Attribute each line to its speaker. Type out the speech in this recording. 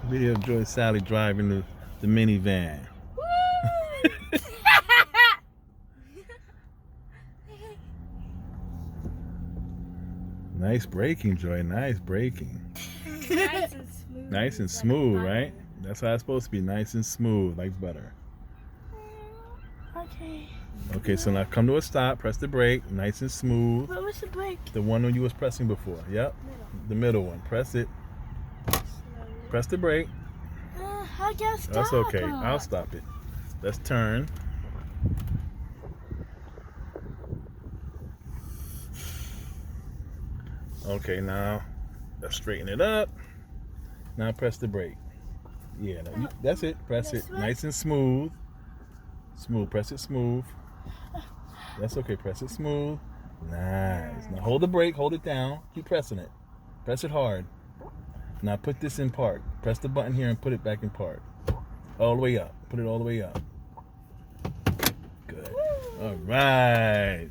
Speaker 1: Video of Joy Salley driving the minivan.
Speaker 2: Woo!
Speaker 1: Nice braking, Joy. Nice braking.
Speaker 2: Nice and smooth.
Speaker 1: Nice and smooth, right? That's how it's supposed to be. Nice and smooth, like butter.
Speaker 2: Okay.
Speaker 1: Okay, so now come to a stop. Press the brake. Nice and smooth.
Speaker 2: What was the brake?
Speaker 1: The one you was pressing before. Yep.
Speaker 2: Middle.
Speaker 1: The middle one. Press it. Press the brake.
Speaker 2: I guess stop.
Speaker 1: That's okay. I'll stop it. Let's turn. Okay, now let's straighten it up. Now press the brake. Yeah, that's it. Press it. Nice and smooth. Smooth. Press it smooth. That's okay. Press it smooth. Nice. Now hold the brake. Hold it down. Keep pressing it. Press it hard. Now put this in park. Press the button here and put it back in park. All the way up. Put it all the way up. Good. All right.